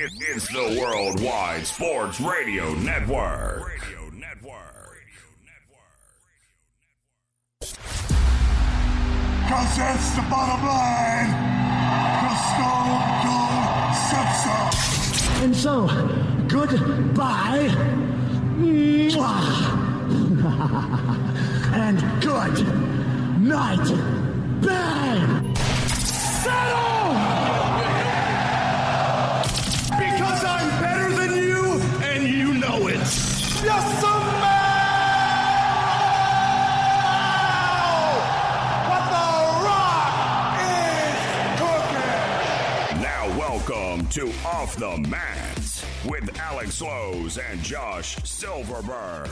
It's the Worldwide Sports Radio Network. Cause that's the bottom line. Cause Stone Cold said so. And so, goodbye. And good night. Bang! Settle! Because I'm better than you, and you know it. Yes, sir. Welcome to Off the Mat with Alex Lowe's and Josh Silverberg.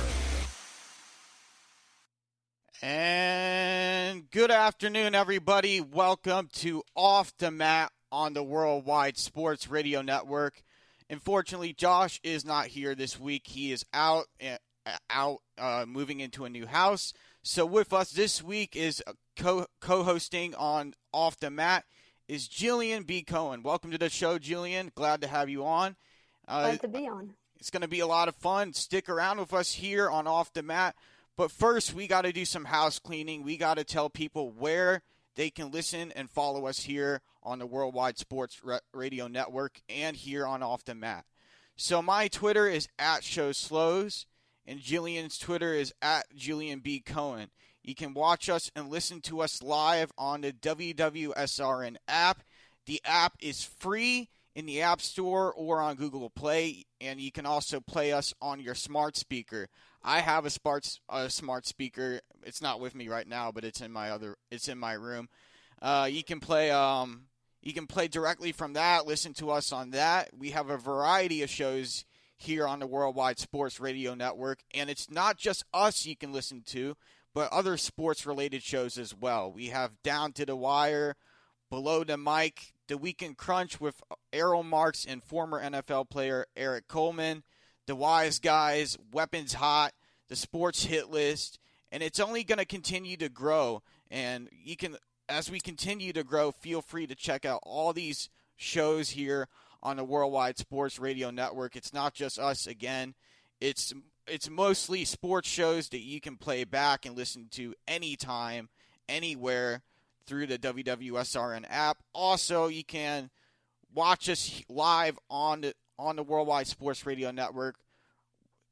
And good afternoon, everybody. Welcome to Off the Mat on the Worldwide Sports Radio Network. Unfortunately, Josh is not here this week. He is out moving into a new house. So with us this week is co-hosting on Off the Mat is Jillian B. Cohen. Welcome to the show, Jillian. Glad to have you on. Glad to be on. It's going to be a lot of fun. Stick around with us here on Off the Mat. But first, we got to do some house cleaning. We got to tell people where they can listen and follow us here on the Worldwide Sports Radio Network and here on Off the Mat. So my Twitter is @ShowSlows, and Jillian's Twitter is @JillianB. You can watch us and listen to us live on the WWSRN app. The app is free in the App Store or on Google Play, and you can also play us on your smart speaker. I have a smart speaker. It's not with me right now, but it's in my room. You can play directly from that. Listen to us on that. We have a variety of shows here on the Worldwide Sports Radio Network, and it's not just us you can listen to, but other sports-related shows as well. We have Down to the Wire, Below the Mic, The Weekend Crunch with Errol Marks and former NFL player Eric Coleman, The Wise Guys, Weapons Hot, The Sports Hit List, and it's only going to continue to grow. And you can, as we continue to grow, feel free to check out all these shows here on the Worldwide Sports Radio Network. It's not just us, again. It's mostly sports shows that you can play back and listen to anytime, anywhere through the WWSRN app. Also, you can watch us live on the Worldwide Sports Radio Network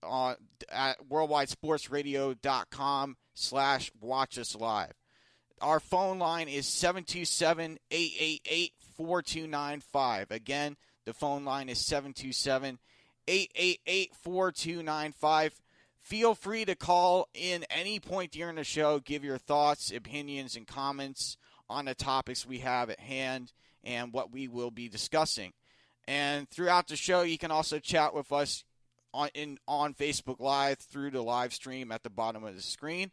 at worldwidesportsradio.com/watchuslive. Our phone line is 727-888-4295. Again, the phone line is 727-888-4295. Feel free to call in any point during the show. Give your thoughts, opinions, and comments on the topics we have at hand and what we will be discussing. And throughout the show, you can also chat with us on Facebook Live through the live stream at the bottom of the screen.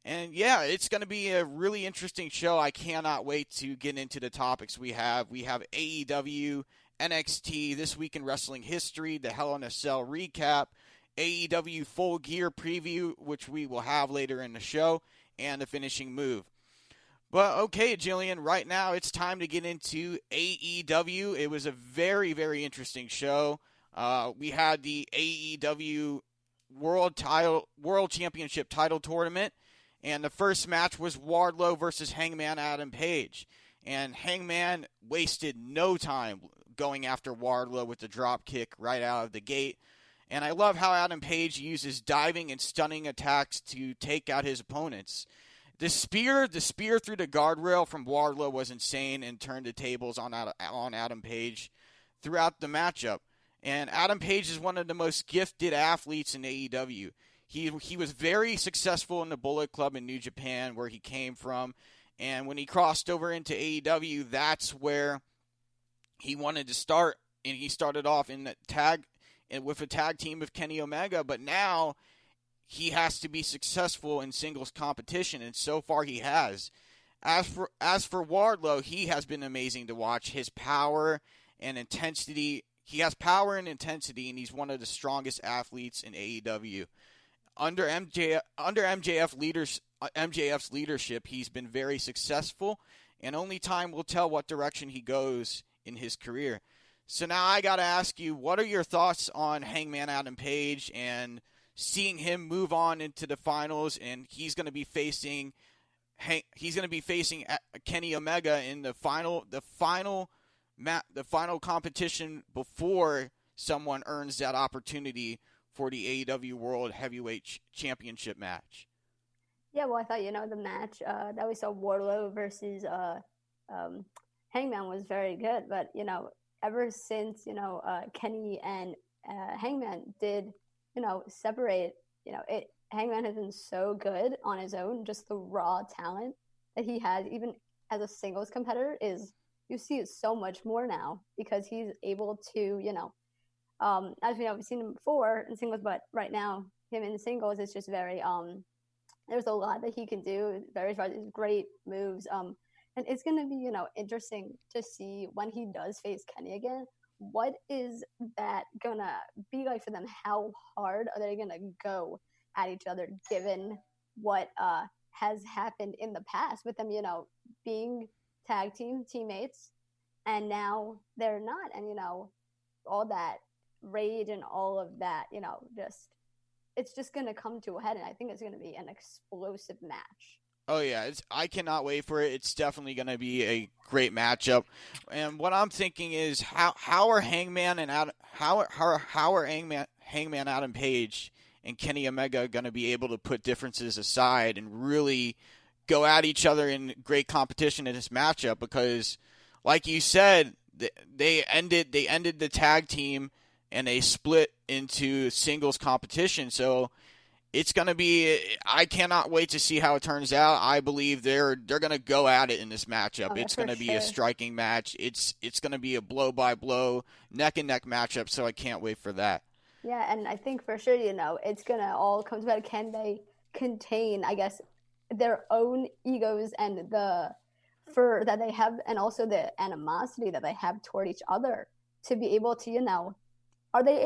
And yeah, it's going to be a really interesting show. I cannot wait to get into the topics we have. We have AEW, NXT, This Week in Wrestling History, the Hell in a Cell recap, AEW Full Gear preview, which we will have later in the show, and the finishing move. But okay, Jillian, right now it's time to get into AEW. It was a very, very interesting show. We had the AEW World Championship title tournament, and the first match was Wardlow versus Hangman Adam Page. And Hangman wasted no time going after Wardlow with the drop kick right out of the gate. And I love how Adam Page uses diving and stunning attacks to take out his opponents. The spear through the guardrail from Wardlow was insane and turned the tables on Adam Page throughout the matchup. And Adam Page is one of the most gifted athletes in AEW. He was very successful in the Bullet Club in New Japan, where he came from. And when he crossed over into AEW, that's where he wanted to start. And he started off with a tag team with Kenny Omega. But now he has to be successful in singles competition, and so far he has. As for Wardlow, he has been amazing to watch. His power and intensity. He has power and intensity, and he's one of the strongest athletes in AEW. Under MJF's leadership, he's been very successful, and only time will tell what direction he goes in his career. So now I got to ask you, what are your thoughts on Hangman Adam Page and seeing him move on into the finals, and he's going to be facing Kenny Omega in the final competition before someone earns that opportunity for the AEW World Heavyweight Championship match. Yeah, well, I thought, the match that we saw Wardlow versus Hangman was very good. But, ever since, Kenny and Hangman did, separate, Hangman has been so good on his own. Just the raw talent that he has, even as a singles competitor, you see it so much more now because he's able to, as we know, we've seen him before in singles, but right now, him in singles is just very, there's a lot that he can do, very great moves. And it's going to be, interesting to see when he does face Kenny again. What is that going to be like for them? How hard are they going to go at each other given what has happened in the past with them, being tag teammates, and now they're not. And, all that rage and all of that, it's just going to come to a head, and I think it's going to be an explosive match. Oh, yeah. I cannot wait for it. It's definitely going to be a great matchup. And what I'm thinking is how are Hangman Adam Page and Kenny Omega going to be able to put differences aside and really go at each other in great competition in this matchup? Because, like you said, they ended the tag team and they split into singles competition. So it's going to be – I cannot wait to see how it turns out. I believe they're going to go at it in this matchup. It's going to be a striking match. It's going to be a blow-by-blow, neck-and-neck matchup, so I can't wait for that. Yeah, and I think for sure, it's going to all come together. Can they contain, I guess, their own egos and the fur that they have, and also the animosity that they have toward each other to be able to, are they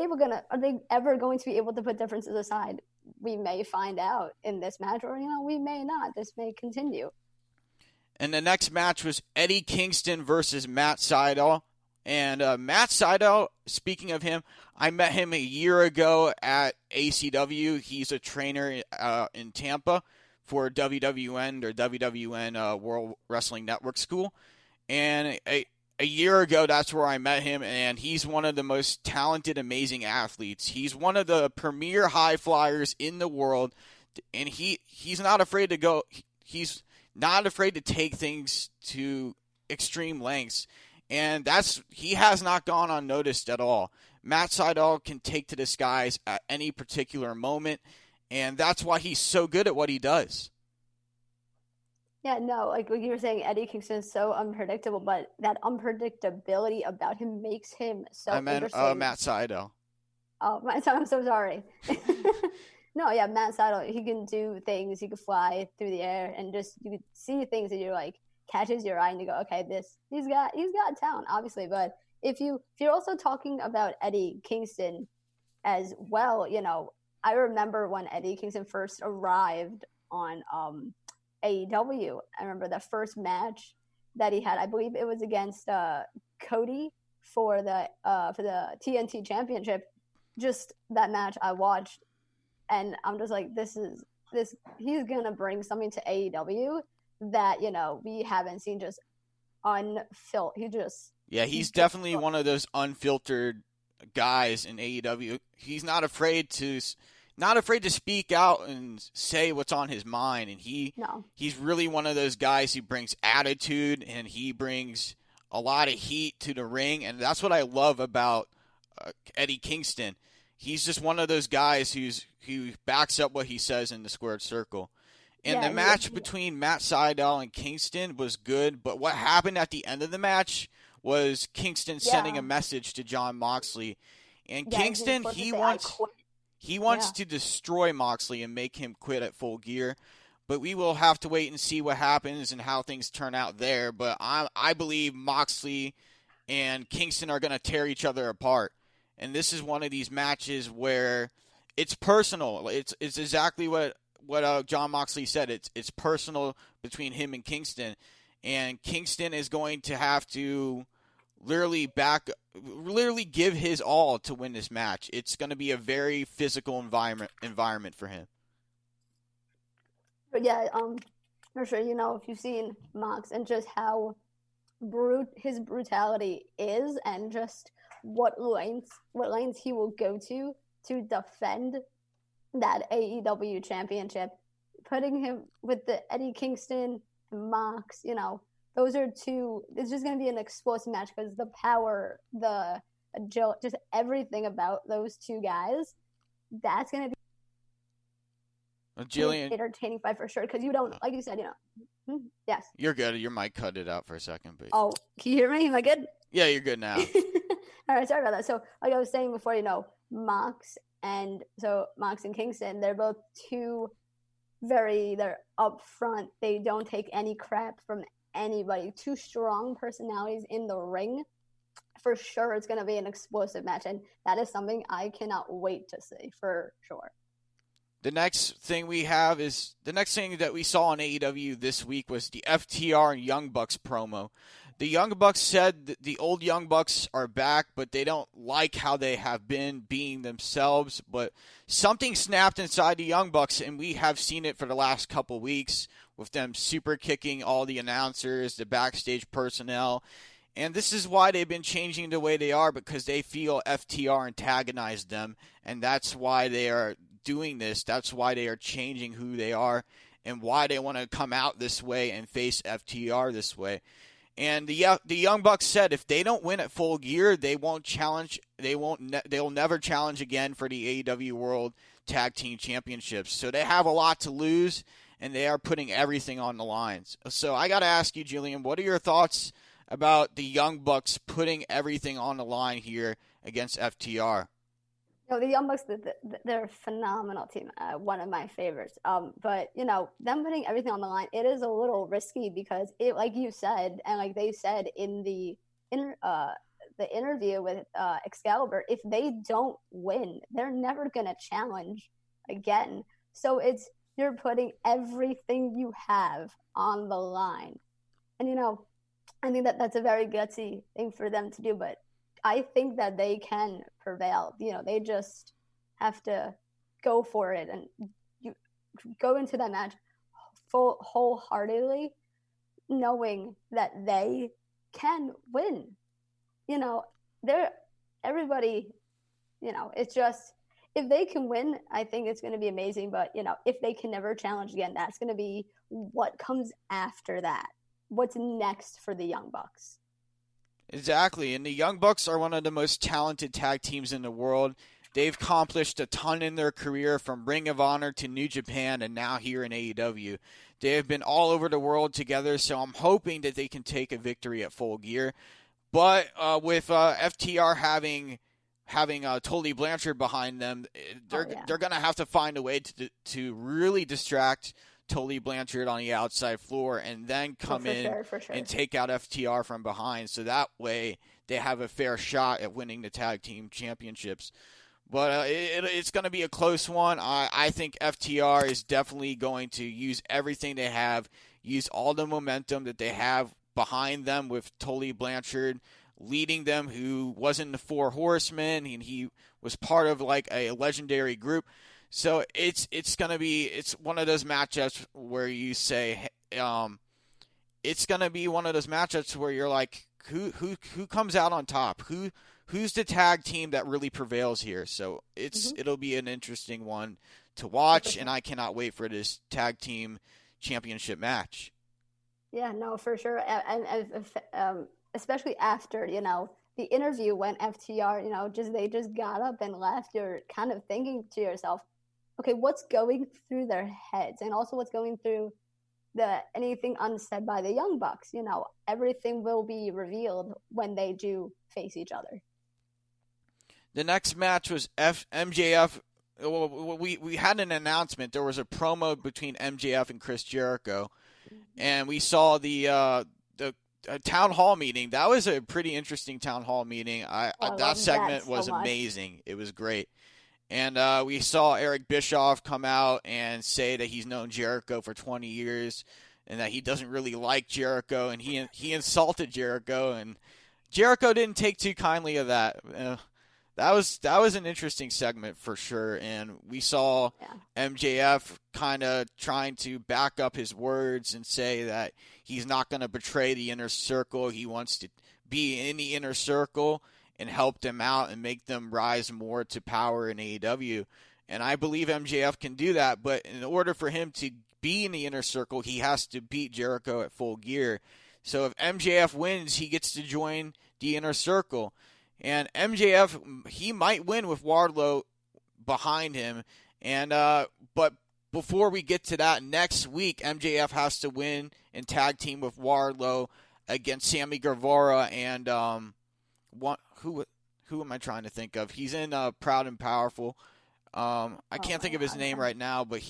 ever going to be able to put differences aside? We may find out in this match, or, we may not. This may continue. And the next match was Eddie Kingston versus Matt Sydal. And Matt Sydal, speaking of him, I met him a year ago at ACW. He's a trainer in Tampa for WWN or WWN World Wrestling Network School. And a year ago, that's where I met him, and he's one of the most talented, amazing athletes. He's one of the premier high flyers in the world, and he's not afraid to go. He's not afraid to take things to extreme lengths, and he has not gone unnoticed at all. Matt Sydal can take to the skies at any particular moment, and that's why he's so good at what he does. Yeah, no, like you were saying, Eddie Kingston is so unpredictable, but that unpredictability about him makes him so interesting. I meant Matt Sydal. Oh, I'm so sorry. No, yeah, Matt Sydal, he can do things. He can fly through the air, and just you could see things that you're like catches your eye, and you go, okay, he's got talent, obviously. But if you're also talking about Eddie Kingston as well, I remember when Eddie Kingston first arrived on AEW. I remember the first match that he had. I believe it was against Cody for the TNT Championship. Just that match I watched, and I'm just like, he's gonna bring something to AEW that we haven't seen. Just unfiltered. He's definitely one of those unfiltered guys in AEW. He's not afraid to speak out and say what's on his mind, and he's really one of those guys who brings attitude, and he brings a lot of heat to the ring, and that's what I love about Eddie Kingston. He's just one of those guys who backs up what he says in the squared circle. And the match between Matt Sydal and Kingston was good, but what happened at the end of the match was Kingston sending a message to Jon Moxley. And Kingston, he wants to destroy Moxley and make him quit at Full Gear. But we will have to wait and see what happens and how things turn out there. But I believe Moxley and Kingston are going to tear each other apart. And this is one of these matches where it's personal. It's exactly what Jon Moxley said. It's personal between him and Kingston. And Kingston is going to have to literally give his all to win this match. It's going to be a very physical environment for him. But yeah, for sure. If you've seen Mox and just how his brutality is, and just what lengths he will go to defend that AEW championship, putting him with the Eddie Kingston, Mox, those are two. It's just going to be an explosive match because the power, the agility, just everything about those two guys, that's going to be Jillian, entertaining fight for sure. Because you don't, like you said, yes. You're good. Your mic cut it out for a second. But... Oh, can you hear me? Am I good? Yeah, you're good now. All right, sorry about that. So, like I was saying before, Mox and Kingston, they're both they're up front. They don't take any crap from anybody. Two strong personalities in the ring. For sure, it's going to be an explosive match, and that is something I cannot wait to see for sure. The next thing that we saw on AEW this week was the FTR and Young Bucks promo. The Young Bucks said that the old Young Bucks are back, but they don't like how they have been being themselves. But something snapped inside the Young Bucks, and we have seen it for the last couple weeks with them super kicking all the announcers, the backstage personnel. And this is why they've been changing the way they are, because they feel FTR antagonized them, and that's why they are doing this. That's why they are changing who they are and why they want to come out this way and face FTR this way. And the Young Bucks said if they don't win at Full Gear, they won't challenge. They'll never challenge again for the AEW World Tag Team Championships. So they have a lot to lose, and they are putting everything on the lines. So I got to ask you, Jillian, what are your thoughts about the Young Bucks putting everything on the line here against FTR? The Young Bucks, they're a phenomenal team. One of my favorites. But them putting everything on the line, it is a little risky because it, like you said, and like they said in the interview with Excalibur, if they don't win, they're never gonna challenge again. So you're putting everything you have on the line, and I think that's a very gutsy thing for them to do, but I think that they can prevail. They just have to go for it, and you go into that match wholeheartedly, knowing that they can win. Everybody. It's just if they can win, I think it's going to be amazing. But if they can never challenge again, that's going to be what comes after that. What's next for the Young Bucks? Exactly, and the Young Bucks are one of the most talented tag teams in the world. They've accomplished a ton in their career, from Ring of Honor to New Japan and now here in AEW. They have been all over the world together, so I'm hoping that they can take a victory at Full Gear. But with FTR having Tully Blanchard behind them, they're going to have to find a way to really distract Tully Blanchard on the outside floor and then come for sure. And take out FTR from behind. So that way they have a fair shot at winning the tag team championships. But it's going to be a close one. I think FTR is definitely going to use everything they have, use all the momentum that they have behind them with Tully Blanchard leading them, who was in the Four Horsemen, and he was part of like a legendary group. So it's one of those matchups where you say it's going to be one of those matchups where you're like, who comes out on top? Who's the tag team that really prevails here? So it'll be an interesting one to watch, and I cannot wait for this tag team championship match. Yeah, no, for sure, and especially after the interview when FTR they just got up and left. You're kind of thinking to yourself, okay, what's going through their heads, and also what's going through anything unsaid by the Young Bucks. Everything will be revealed when they do face each other. The next match was MJF. Well, we had an announcement. There was a promo between MJF and Chris Jericho, and we saw the town hall meeting. That was a pretty interesting town hall meeting. That segment was amazing. It was great. And we saw Eric Bischoff come out and say that he's known Jericho for 20 years and that he doesn't really like Jericho, and he insulted Jericho. And Jericho didn't take too kindly of that. That was an interesting segment for sure, and we saw MJF kind of trying to back up his words and say that he's not going to betray the Inner Circle. He wants to be in the Inner Circle and help them out and make them rise more to power in AEW. And I believe MJF can do that, but in order for him to be in the Inner Circle, he has to beat Jericho at Full Gear. So if MJF wins, he gets to join the Inner Circle. And MJF, he might win with Wardlow behind him. And but before we get to that, next week, MJF has to win and tag team with Wardlow against Sammy Guevara and who am I trying to think of? He's in Proud and Powerful. I can't think of his name right now, but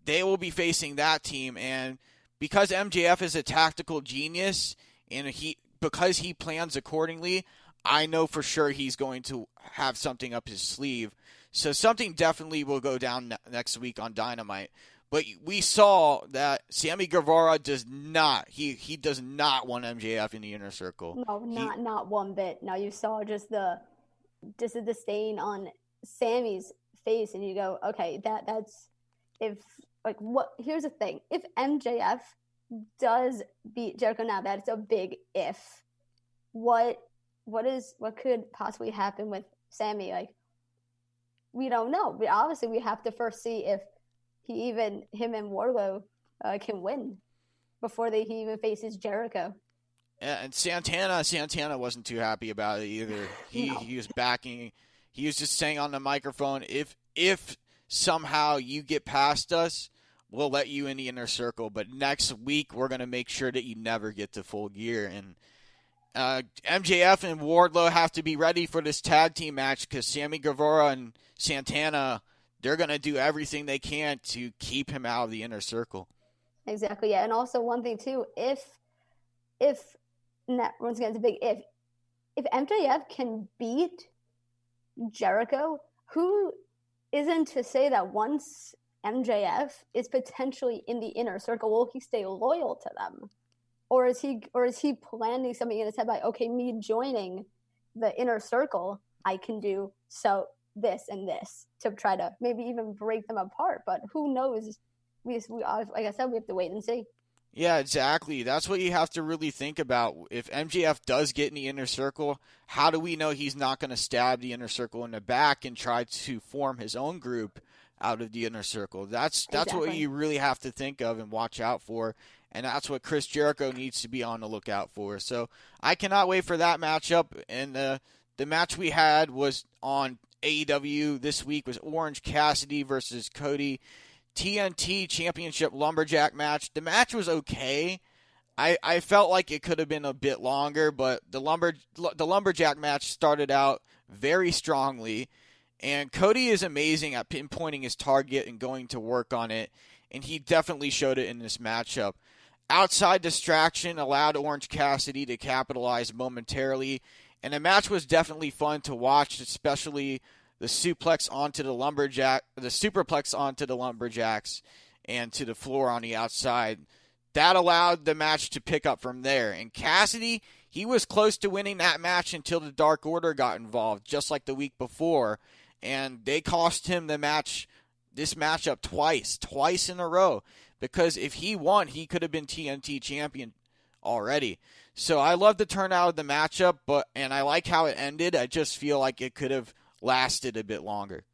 they will be facing that team. And because MJF is a tactical genius and because he plans accordingly, I know for sure he's going to have something up his sleeve. So something definitely will go down next week on Dynamite. But we saw that Sammy Guevara does not. He does not want MJF in the Inner Circle. No, not one bit. No, you saw just the disdain on Sammy's face, and you go, okay, that's if like what? Here's the thing: if MJF does beat Jericho now, that's a big if. What could possibly happen with Sammy? Like, we don't know. Obviously, we have to first see if him and Wardlow can win before he even faces Jericho. Yeah, and Santana wasn't too happy about it either. He was backing. He was just saying on the microphone, if somehow you get past us, we'll let you in the Inner Circle. But next week, we're going to make sure that you never get to Full Gear. And MJF and Wardlow have to be ready for this tag team match because Sammy Guevara and Santana, they're going to do everything they can to keep him out of the Inner Circle. Exactly, yeah. And also one thing, too, if once again, it's a big if MJF can beat Jericho, who isn't to say that once MJF is potentially in the Inner Circle, will he stay loyal to them? Or is he planning something in his head like, okay, me joining the Inner Circle, I can do so this and this to try to maybe even break them apart. But who knows? We like I said, we have to wait and see. Yeah, exactly. That's what you have to really think about. If MJF does get in the Inner Circle, how do we know he's not going to stab the Inner Circle in the back and try to form his own group out of the Inner Circle? That's what you really have to think of and watch out for. And that's what Chris Jericho needs to be on the lookout for. So I cannot wait for that matchup. And the match we had was on AEW this week was Orange Cassidy versus Cody. TNT Championship Lumberjack match. The match was okay. I felt like it could have been a bit longer, but the Lumberjack match started out very strongly. And Cody is amazing at pinpointing his target and going to work on it. And he definitely showed it in this matchup. Outside distraction allowed Orange Cassidy to capitalize momentarily, and the match was definitely fun to watch, especially the superplex onto the Lumberjacks and to the floor on the outside. That allowed the match to pick up from there. And Cassidy, he was close to winning that match until the Dark Order got involved, just like the week before, and they cost him this matchup twice in a row. Because if he won, he could have been TNT champion already. So I love the turnout of the matchup, and I like how it ended. I just feel like it could have lasted a bit longer.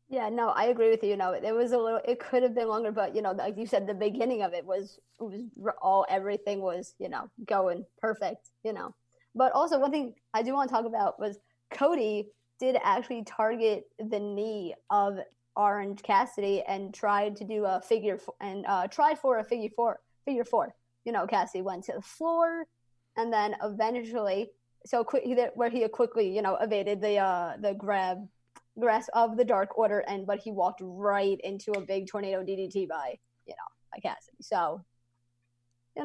Yeah, no, I agree with you. It could have been longer, but like you said, the beginning of it was everything was going perfect. But also one thing I do want to talk about was Cody did actually target the knee of Orange Cassidy and tried to do a figure four. Cassidy went to the floor, and then eventually, where he quickly, evaded the grasp of the Dark Order, but he walked right into a big tornado DDT by Cassidy. So, it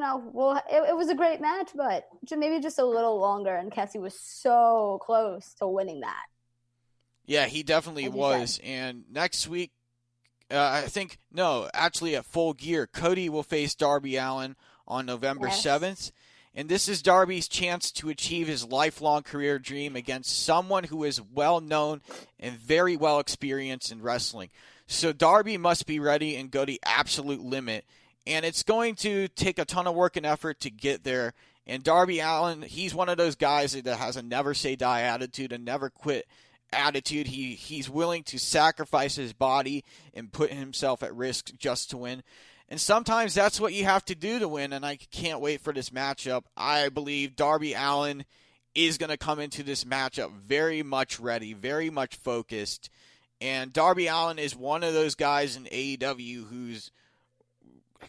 was a great match, but maybe just a little longer, and Cassidy was so close to winning that. Yeah, he definitely was. And next week, at Full Gear, Cody will face Darby Allin on November 7th. And this is Darby's chance to achieve his lifelong career dream against someone who is well known and very well experienced in wrestling. So Darby must be ready and go the absolute limit. And it's going to take a ton of work and effort to get there. And Darby Allin, he's one of those guys that has a never say die attitude, a never quit attitude. He's willing to sacrifice his body and put himself at risk just to win. And sometimes that's what you have to do to win, and I can't wait for this matchup. I believe Darby Allin is going to come into this matchup very much ready, very much focused. And Darby Allin is one of those guys in AEW who's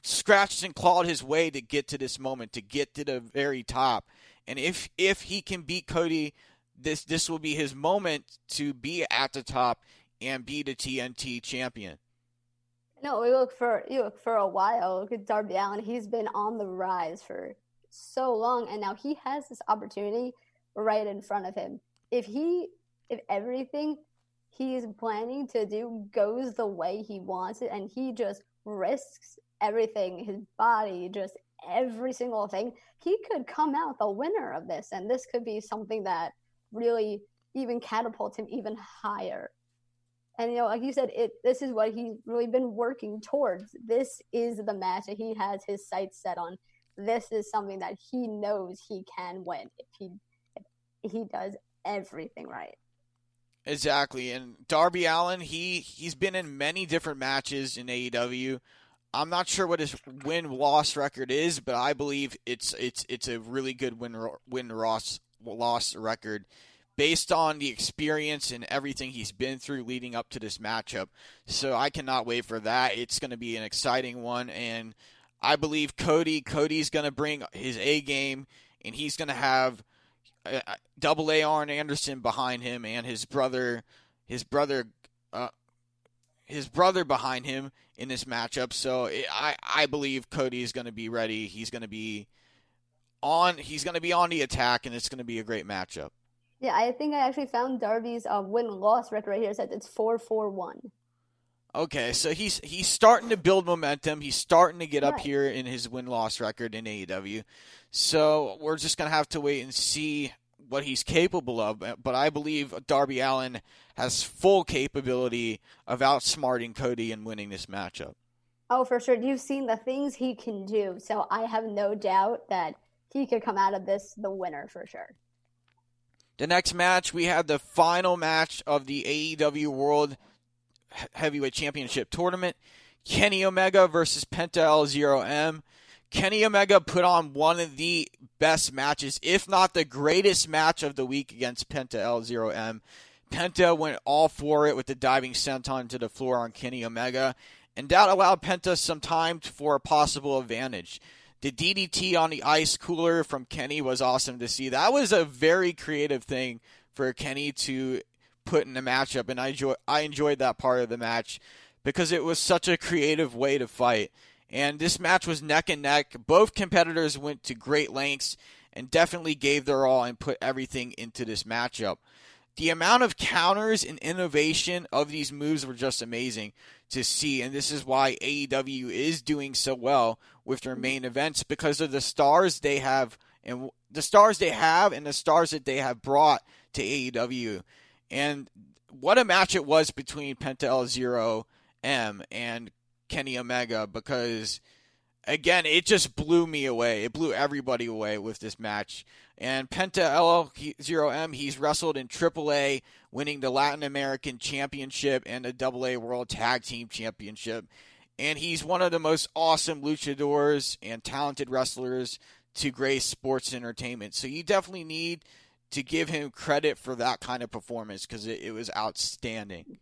scratched and clawed his way to get to this moment, to get to the very top. And if he can beat Cody, this will be his moment to be at the top and be the TNT champion. No, you look for a while. Look at Darby Allin. He's been on the rise for so long, and now he has this opportunity right in front of him. If everything he is planning to do goes the way he wants it, and he just risks everything, his body, just every single thing, he could come out the winner of this, and this could be something that really even catapults him even higher. And, like you said, this is what he's really been working towards. This is the match that he has his sights set on. This is something that he knows he can win if he does everything right. Exactly. And Darby Allin, he's been in many different matches in AEW. I'm not sure what his win-loss record is, but I believe it's a really good win-loss record, based on the experience and everything he's been through leading up to this matchup. So I cannot wait for that. It's going to be an exciting one, and I believe Cody's going to bring his A game, and he's going to have Double A Arn Anderson behind him and his brother behind him in this matchup. So I believe Cody is going to be ready. He's going to be on the attack, and it's going to be a great matchup. Yeah, I think I actually found Darby's win-loss record right here. It says it's 4-4-1. Okay, so he's starting to build momentum. He's starting to get up here in his win-loss record in AEW. So we're just going to have to wait and see what he's capable of. But I believe Darby Allin has full capability of outsmarting Cody and winning this matchup. Oh, for sure. You've seen the things he can do. So I have no doubt that he could come out of this the winner for sure. The next match, we had the final match of the AEW World Heavyweight Championship Tournament. Kenny Omega versus Penta L0M. Kenny Omega put on one of the best matches, if not the greatest match of the week against Penta L0M. Penta went all for it with the diving senton to the floor on Kenny Omega, and that allowed Penta some time for a possible advantage. The DDT on the ice cooler from Kenny was awesome to see. That was a very creative thing for Kenny to put in the matchup, and I enjoyed that part of the match because it was such a creative way to fight. And this match was neck and neck. Both competitors went to great lengths and definitely gave their all and put everything into this matchup. The amount of counters and innovation of these moves were just amazing to see, and this is why AEW is doing so well with their main events, because of the stars they have and the stars that they have brought to AEW. And what a match it was between Penta L0M and Kenny Omega, because again, it just blew me away. It blew everybody away with this match. And Penta L0M, he's wrestled in AAA, winning the Latin American Championship and the AA World Tag Team Championship. And he's one of the most awesome luchadors and talented wrestlers to grace sports entertainment. So you definitely need to give him credit for that kind of performance, because it was outstanding.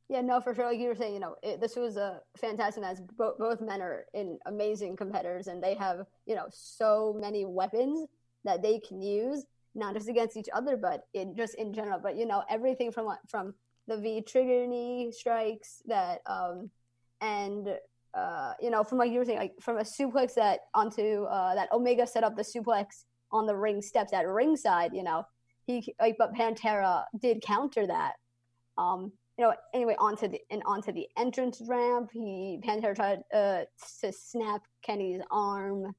Yeah, no, for sure. Like you were saying, this was a fantastic match. Both men are amazing competitors, and they have, so many weapons that they can use, not just against each other, but in general. But, everything from the V-trigger knee strikes that, from like you were saying, like from a suplex that onto that Omega set up the suplex on the ring steps at ringside, but Pantera did counter that. Anyway, onto the entrance ramp, Pantera tried to snap Kenny's arm.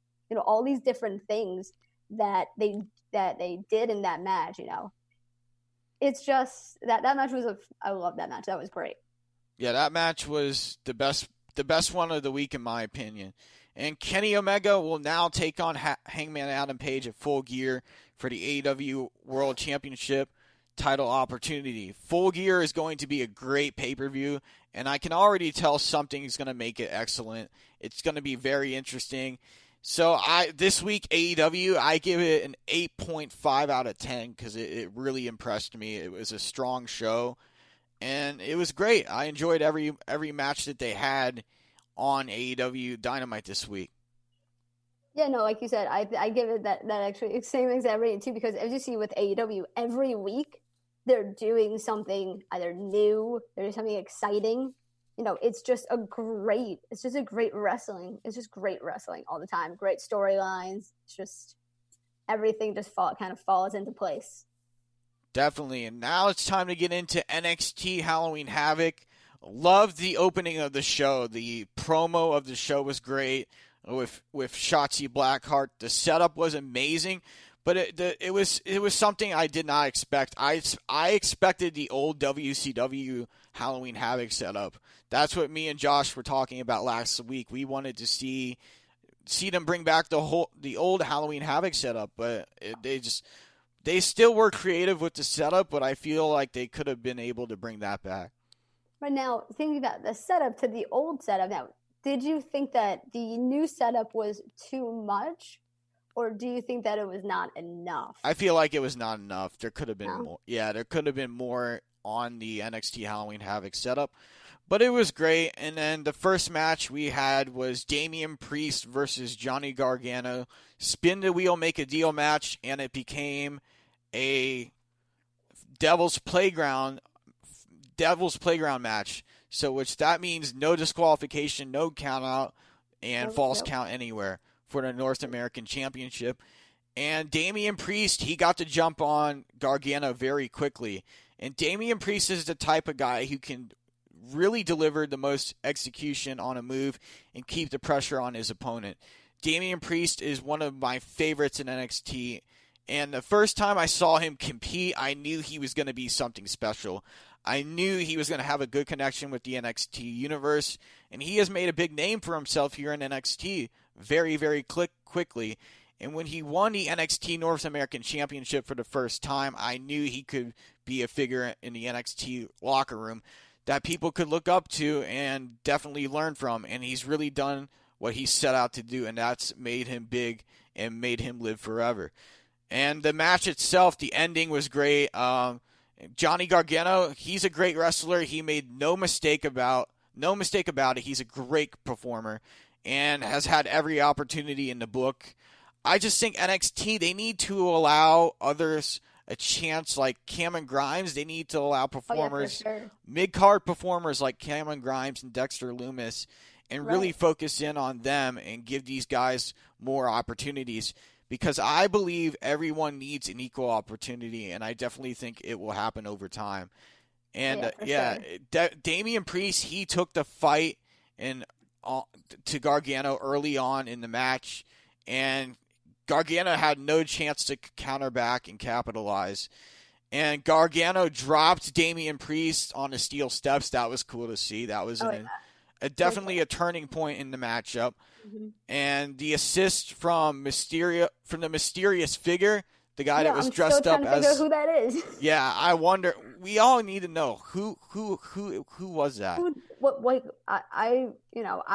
all these different things that they did in that match. It's just that match was I love that match. That was great. Yeah, that match was the best one of the week in my opinion. And Kenny Omega will now take on Hangman Adam Page at Full Gear for the AEW World Championship title opportunity. Full Gear is going to be a great pay-per-view, and I can already tell something is going to make it excellent. It's going to be very interesting. So this week, AEW, I give it an 8.5 out of 10 because it really impressed me. It was a strong show, and it was great. I enjoyed every match that they had on AEW Dynamite this week. Yeah, no, like you said, I give it that actually same exact rating too, because as you see with AEW, every week they're doing something either new, they're doing something exciting. It's just a great wrestling. It's just great wrestling all the time. Great storylines. It's just everything just kind of falls into place. Definitely. And now it's time to get into NXT Halloween Havoc. Loved the opening of the show. The promo of the show was great with Shotzi Blackheart. The setup was amazing, but it was something I did not expect. I expected the old WCW Halloween Havoc setup. That's what me and Josh were talking about last week. We wanted to see them bring back the old Halloween Havoc setup, but they still were creative with the setup, but I feel like they could have been able to bring that back. But now, thinking about the setup to the old setup, now, did you think that the new setup was too much, or do you think that it was not enough? I feel like it was not enough. There could have been more. Yeah, there could have been more on the NXT Halloween Havoc setup, but it was great. And then the first match we had was Damian Priest versus Johnny Gargano. Spin the wheel, make a deal match, and it became a Devil's Playground match. So which that means no disqualification, no count out, and false count anywhere for the North American Championship. And Damian Priest, he got to jump on Gargano very quickly. And Damian Priest is the type of guy who can really deliver the most execution on a move and keep the pressure on his opponent. Damian Priest is one of my favorites in NXT. And the first time I saw him compete, I knew he was going to be something special. I knew he was going to have a good connection with the NXT universe, and he has made a big name for himself here in NXT very, very quickly. And when he won the NXT North American Championship for the first time, I knew he could be a figure in the NXT locker room that people could look up to and definitely learn from. And he's really done what he set out to do, and that's made him big and made him live forever. And the match itself, the ending was great. Johnny Gargano, he's a great wrestler. He made no mistake about it. He's a great performer and has had every opportunity in the book. I just think NXT, they need to allow others a chance like Cameron Grimes. They need to allow performers, mid-card performers like Cameron Grimes and Dexter Lumis, and really focus in on them and give these guys more opportunities. Because I believe everyone needs an equal opportunity, and I definitely think it will happen over time. And Damian Priest, he took the fight to Gargano early on in the match, and Gargano had no chance to counter back and capitalize. And Gargano dropped Damian Priest on the steel steps. That was cool to see. That was definitely a turning point in the matchup. Mm-hmm. And the assist from the mysterious figure, the guy that was dressed up as who that is. Yeah, I wonder. We all need to know who was that? I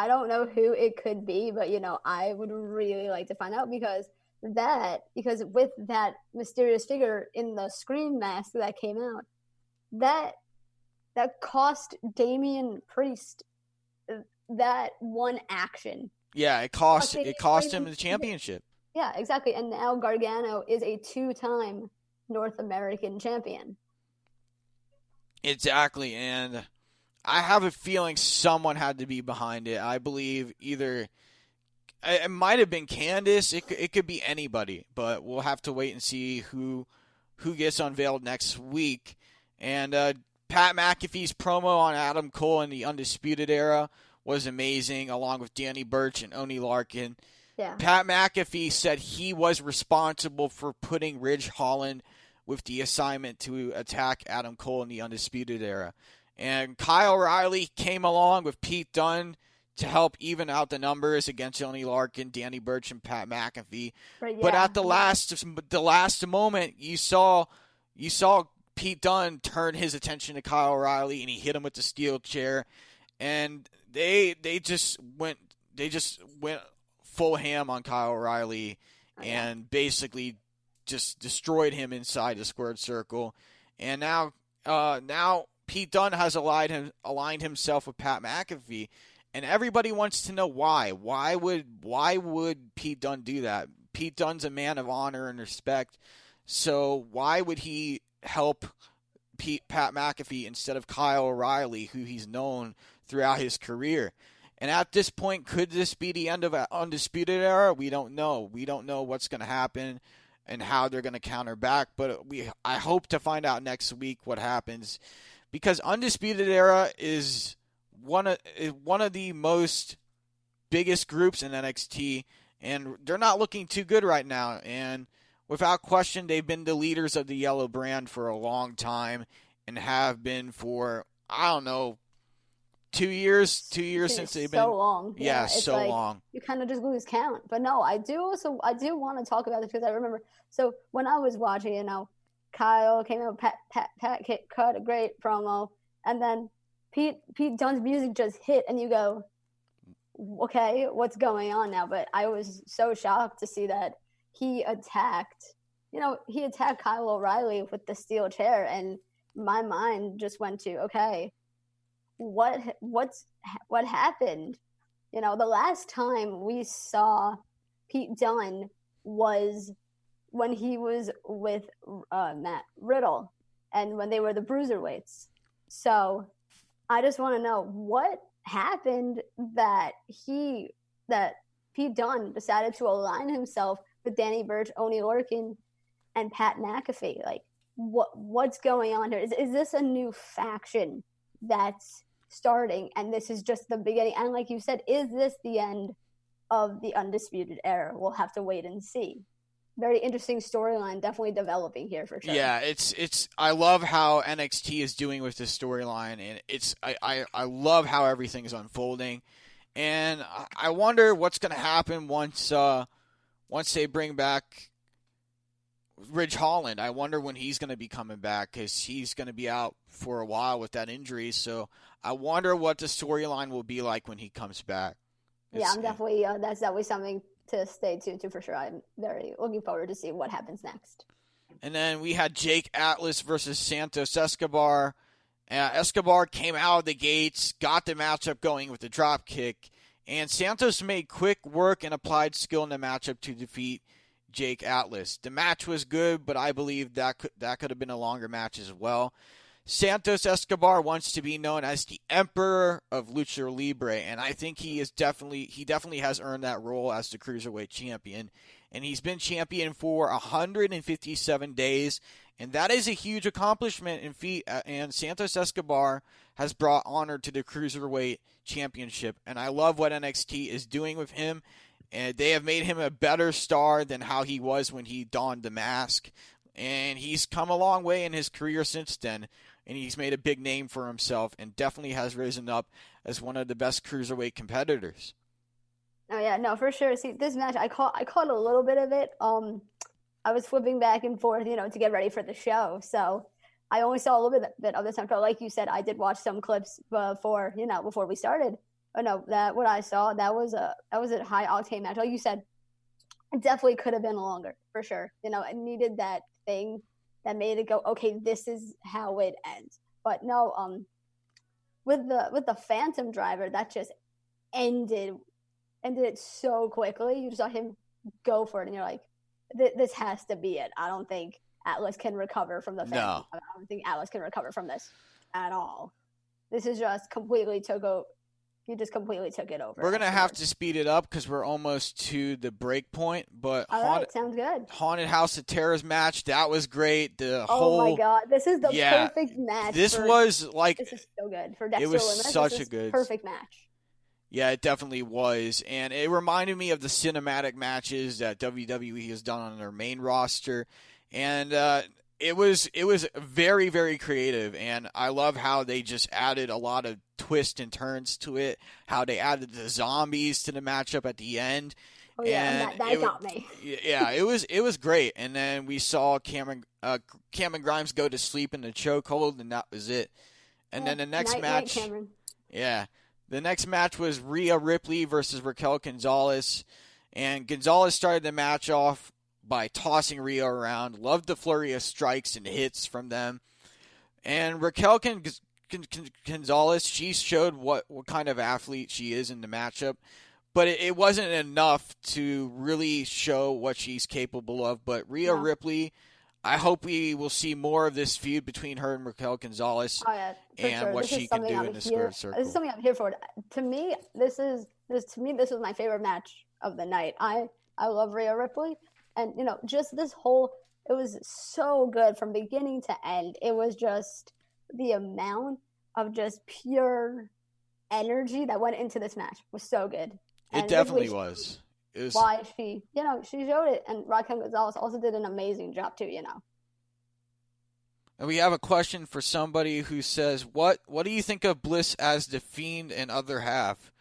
don't know who it could be, but I would really like to find out because with that mysterious figure in the Scream mask that came out, that cost Damian Priest that one action. Yeah, it cost him the championship. Yeah, exactly. And now Gargano is a 2-time North American champion. Exactly, and I have a feeling someone had to be behind it. I believe either it might have been Candice. It could be anybody, but we'll have to wait and see who gets unveiled next week. And Pat McAfee's promo on Adam Cole in the Undisputed Era was amazing, along with Danny Burch and Oney Larkin. Yeah. Pat McAfee said he was responsible for putting Ridge Holland with the assignment to attack Adam Cole in the Undisputed Era. And Kyle O'Reilly came along with Pete Dunne to help even out the numbers against Johnny Larkin, Danny Burch, and Pat McAfee. But at the last moment, you saw Pete Dunne turn his attention to Kyle O'Reilly, and he hit him with the steel chair. And they just went full ham on Kyle O'Reilly and basically just destroyed him inside the squared circle. And now Pete Dunne has aligned himself with Pat McAfee, and everybody wants to know why. Why would Pete Dunne do that? Pete Dunne's a man of honor and respect, so why would he help Pat McAfee instead of Kyle O'Reilly, who he's known throughout his career? And at this point, could this be the end of an Undisputed Era? We don't know. We don't know what's going to happen and how they're going to counter back. But I hope to find out next week what happens, because Undisputed Era is one of the most biggest groups in NXT, and they're not looking too good right now. And without question, they've been the leaders of the yellow brand for a long time and have been for, I don't know, 2 years since they've been so long. Yeah, so like, long. You kind of just lose count. But no, I do want to talk about this because I remember. So when I was watching, Kyle came out, Pat cut a great promo, and then Pete Dunne's music just hit, and you go, okay, what's going on now? But I was so shocked to see that he attacked Kyle O'Reilly with the steel chair, and my mind just went to, okay, what happened? The last time we saw Pete Dunne was when he was with Matt Riddle, and when they were the Bruiserweights. So I just want to know what happened that Pete Dunne decided to align himself with Danny Burch, Oney Lorcan, and Pat McAfee. Like, what's going on here? Is this a new faction that's starting, and this is just the beginning? And like you said, is this the end of the Undisputed Era? We'll have to wait and see. Very interesting storyline, definitely developing here for sure. Yeah, it's. I love how NXT is doing with this storyline, and I love how everything is unfolding, and I wonder what's going to happen once they bring back Ridge Holland. I wonder when he's going to be coming back, because he's going to be out for a while with that injury. So I wonder what the storyline will be like when he comes back. I'm definitely that's definitely something to stay tuned to for sure. I'm very looking forward to see what happens next. And then we had Jake Atlas versus Santos Escobar. Escobar came out of the gates, got the matchup going with the drop kick, and Santos made quick work and applied skill in the matchup to defeat Jake Atlas. The match was good, but I believe that could have been a longer match as well. Santos Escobar wants to be known as the Emperor of Lucha Libre, and I think he definitely has earned that role as the Cruiserweight Champion. And he's been champion for 157 days, and that is a huge accomplishment and feat. And Santos Escobar has brought honor to the Cruiserweight Championship, and I love what NXT is doing with him. And they have made him a better star than how he was when he donned the mask. And he's come a long way in his career since then. And he's made a big name for himself and definitely has risen up as one of the best cruiserweight competitors. Oh yeah, no, for sure. See, this match, I caught a little bit of it. I was flipping back and forth, to get ready for the show. So I only saw a little bit of the time. Like you said, I did watch some clips before we started. But no, what I saw, that was a high octane match. Like you said, it definitely could have been longer for sure. It needed that thing that made it go, okay, this is how it ends. But no, with the Phantom Driver, that just ended it so quickly. You saw him go for it, and you're like, this has to be it. I don't think Atlas can recover from the Phantom. No. I don't think Atlas can recover from this at all. This is just completely you just completely took it over. We're going to have to speed it up because we're almost to the break point. But all right, sounds good. Haunted House of Terror's match, that was great. Oh my God, this is the perfect match. This was like, this is so good for Dexter it was Lumis. such this a good perfect match. Yeah, it definitely was. And it reminded me of the cinematic matches that WWE has done on their main roster. And it was very, very creative. And I love how they just added a lot of twists and turns to it, how they added the zombies to the matchup at the end. Oh, yeah, and that got me. Yeah, it was great. And then we saw Cameron Grimes go to sleep in the chokehold, and that was it. And then the next match... Yeah. The next match was Rhea Ripley versus Raquel Gonzalez. And Gonzalez started the match off by tossing Rhea around. Loved the flurry of strikes and hits from them. And Raquel Gonzalez, she showed what kind of athlete she is in the matchup. But it wasn't enough to really show what she's capable of. But Rhea Ripley, I hope we will see more of this feud between her and Raquel Gonzalez and what she can do in the squared circle. This is something I'm here for. To me, this was my favorite match of the night. I love Rhea Ripley, and just this whole, it was so good from beginning to end. It was just the amount of just pure energy that went into this match was so good. It definitely was. Why she showed it, and Raquel Gonzalez also did an amazing job too. And we have a question for somebody who says, "What do you think of Bliss as the Fiend and other half?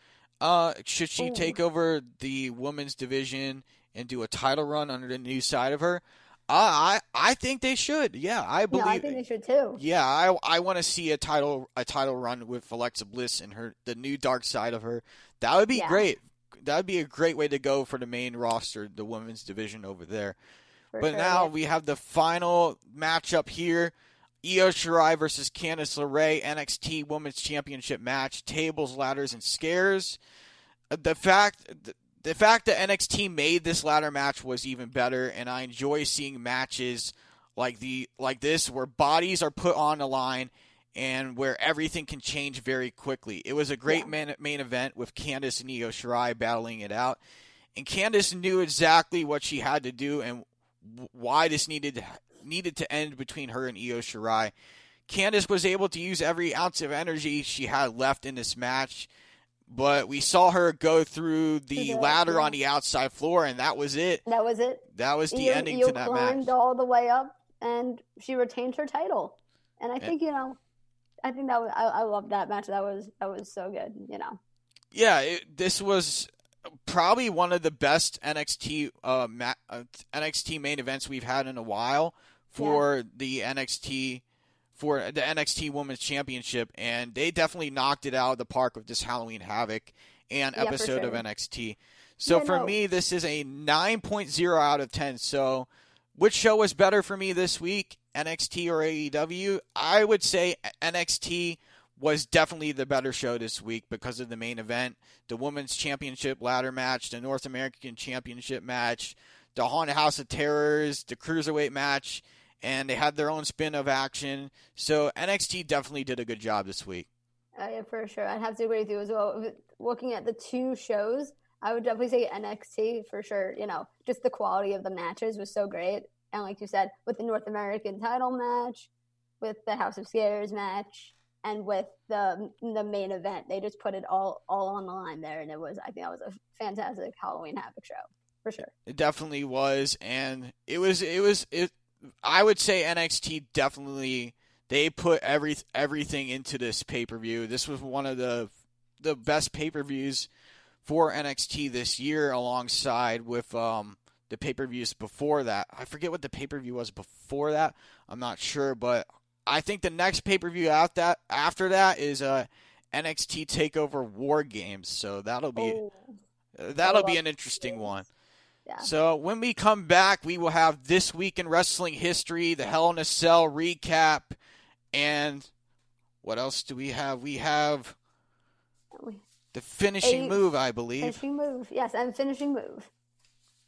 Should she take over the women's division and do a title run under the new side of her?" I think they should. Yeah, I believe. I think they should too. Yeah, I want to see a title run with Alexa Bliss and the new dark side of her. That would be great. That would be a great way to go for the main roster, the women's division over there. Now we have the final matchup here. Io Shirai versus Candice LeRae, NXT Women's Championship match. Tables, ladders, and scares. The fact that NXT made this ladder match was even better, and I enjoy seeing matches like this where bodies are put on the line and where everything can change very quickly. It was a great main event with Candice and Io Shirai battling it out. And Candice knew exactly what she had to do and why this needed to end between her and Io Shirai. Candice was able to use every ounce of energy she had left in this match, but we saw her go through the ladder on the outside floor, and that was it. That was it. That was the ending to that match. Io climbed all the way up, and she retained her title. And I think, I think that was, I loved that match. That was so good, Yeah, this was probably one of the best NXT main events we've had in a while for the NXT Women's Championship, and they definitely knocked it out of the park with this Halloween Havoc and episode of NXT. So for me, this is a 9.0 out of 10. So which show was better for me this week, NXT or AEW? I would say NXT was definitely the better show this week because of the main event, the Women's Championship ladder match, the North American Championship match, the Haunted House of Terrors, the Cruiserweight match, and they had their own spin of action. So NXT definitely did a good job this week. Yeah, for sure. I'd have to agree with you as well. Looking at the two shows, I would definitely say NXT for sure. Just the quality of the matches was so great. And like you said, with the North American title match, with the House of Scares match, and with the main event, they just put it all on the line there. And I think that was a fantastic Halloween Havoc show for sure. It definitely was. And I would say NXT definitely, they put everything into this pay-per-view. This was one of the best pay-per-views for NXT this year, alongside with the pay-per-views before that. I forget what the pay-per-view was before that. I'm not sure, but I think the next pay-per-view after that is NXT TakeOver War Games. So that'll be an interesting one. Yeah. So when we come back, we will have This Week in Wrestling History, the Hell in a Cell recap, and what else do we have? We have the finishing move, I believe. Finishing move, yes, and finishing move.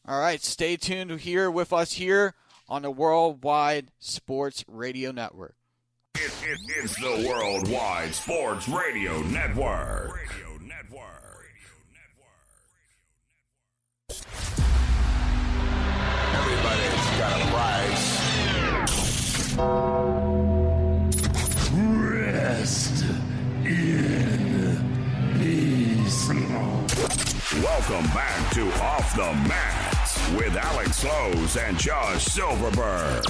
All right, stay tuned here with us here on the Worldwide Sports Radio Network. It's the Worldwide Sports Radio Network. Everybody's got a price. Rest in peace. Welcome back to Off the Mat with Alex Lowe's and Josh Silverberg.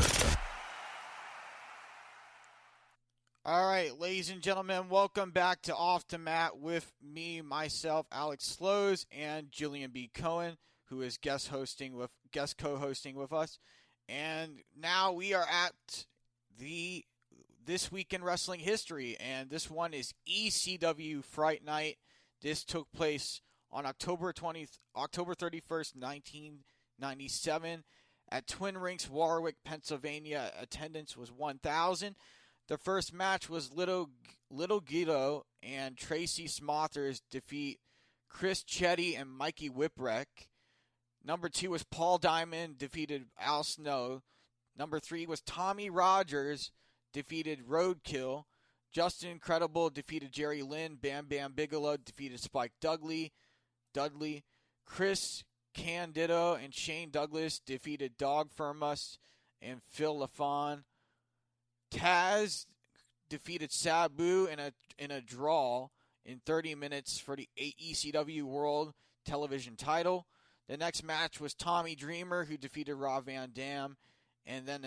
All right, ladies and gentlemen, welcome back to Off the Mat with me, myself, Alex Slows, and Jillian B. Cohen, who is guest co-hosting with us. And now we are at This Week in Wrestling History, and this one is ECW Fright Night. This took place on October 31st, 1997, at Twin Rinks, Warwick, Pennsylvania. Attendance was 1,000. The first match was Little Guido and Tracy Smothers defeat Chris Chetty and Mikey Whipwreck. Number 2 was Paul Diamond defeated Al Snow. Number 3 was Tommy Rogers defeated Roadkill. Justin Incredible defeated Jerry Lynn. Bam Bam Bigelow defeated Spike Dudley. Chris Candido and Shane Douglas defeated Dog Firmus and Phil LaFon. Taz defeated Sabu in a draw in 30 minutes for the ECW World Television title. The next match was Tommy Dreamer, who defeated Rob Van Dam. And then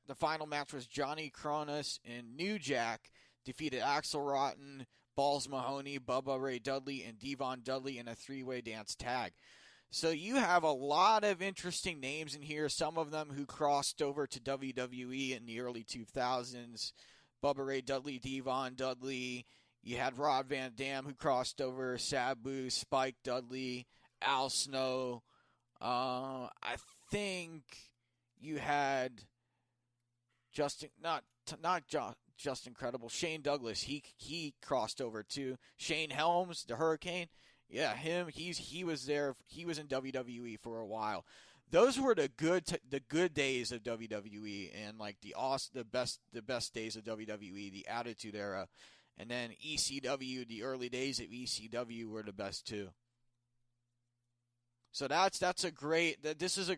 the final match was Johnny Kronos and New Jack defeated Axel Rotten, Balls Mahoney, Bubba Ray Dudley, and Devon Dudley in a three-way dance tag. So you have a lot of interesting names in here, some of them who crossed over to WWE in the early 2000s. Bubba Ray Dudley, Devon Dudley. You had Rob Van Dam, who crossed over, Sabu, Spike Dudley, Al Snow. I think you had Justin Incredible, Shane Douglas. He crossed over too. Shane Helms, the Hurricane. Yeah, him. He was there. He was in WWE for a while. Those were the good days of WWE, and like the best days of WWE, the Attitude Era, and then ECW. The early days of ECW were the best too. So that's a great. This was a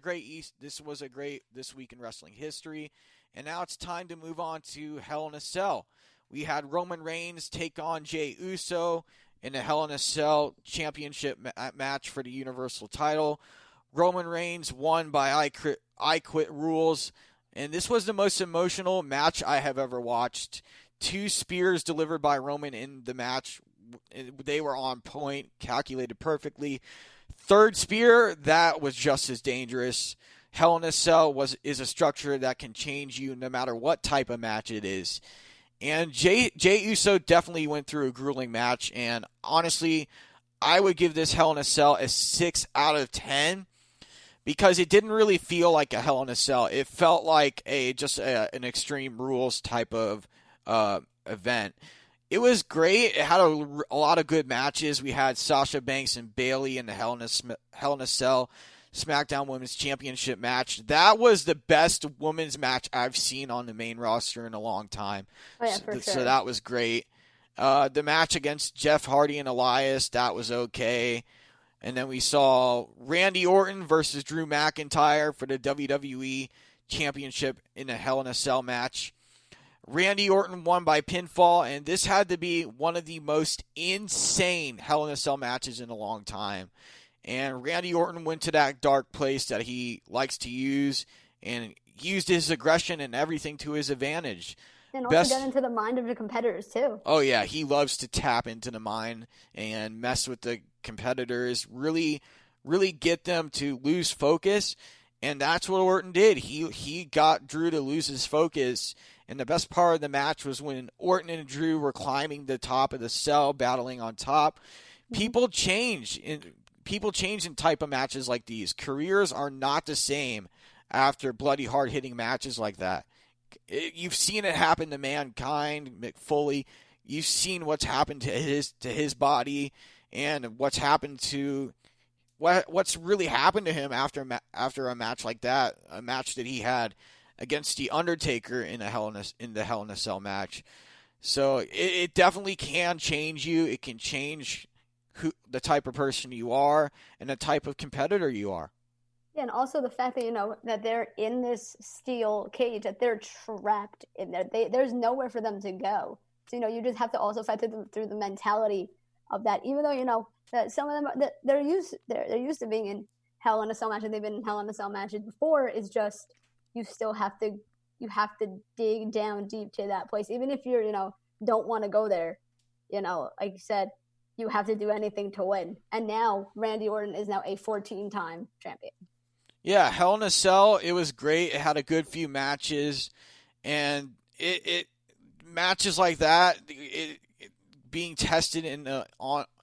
great This Week in Wrestling History, and now it's time to move on to Hell in a Cell. We had Roman Reigns take on Jey Uso in the Hell in a Cell championship match for the Universal title. Roman Reigns won by I Quit rules, and this was the most emotional match I have ever watched. 2 spears delivered by Roman in the match. They were on point, calculated perfectly. 3rd spear, that was just as dangerous. Hell in a Cell is a structure that can change you no matter what type of match it is. And Jey Uso definitely went through a grueling match, and honestly, I would give this Hell in a Cell a 6 out of 10 because it didn't really feel like a Hell in a Cell. It felt like an Extreme Rules type of event. It was great. It had a lot of good matches. We had Sasha Banks and Bayley in the Hell in a Cell SmackDown Women's Championship match. That was the best women's match I've seen on the main roster in a long time. Oh, yeah, for sure. So that was great. The match against Jeff Hardy and Elias, that was okay. And then we saw Randy Orton versus Drew McIntyre for the WWE Championship in a Hell in a Cell match. Randy Orton won by pinfall, and this had to be one of the most insane Hell in a Cell matches in a long time. And Randy Orton went to that dark place that he likes to use and used his aggression and everything to his advantage. And also get into the mind of the competitors, too. Oh, yeah. He loves to tap into the mind and mess with the competitors, really, really get them to lose focus. And that's what Orton did. He got Drew to lose his focus. And the best part of the match was when Orton and Drew were climbing the top of the cell, battling on top. People change in type of matches like these. Careers are not the same after bloody hard-hitting matches like that. You've seen it happen to Mankind, Mick Foley. You've seen what's happened to his body and what's really happened to him after a match like that, a match that he had against The Undertaker in the Hell in a Cell match. So it definitely can change you. It can change the type of person you are and the type of competitor you are. Yeah, and also the fact that, that they're in this steel cage, that they're trapped in there. There's nowhere for them to go. So, you just have to also fight through the mentality of that. Even though, you know, that some of them, they're used to being in Hell in a Cell matches. They've been in Hell in a Cell matches before. It's just, you still have to dig down deep to that place. Even if you're, you know, don't want to go there, you know, like you said, you have to do anything to win. And now Randy Orton is now a 14-time champion. Yeah, Hell in a Cell, it was great. It had a good few matches, and it matches like that, being tested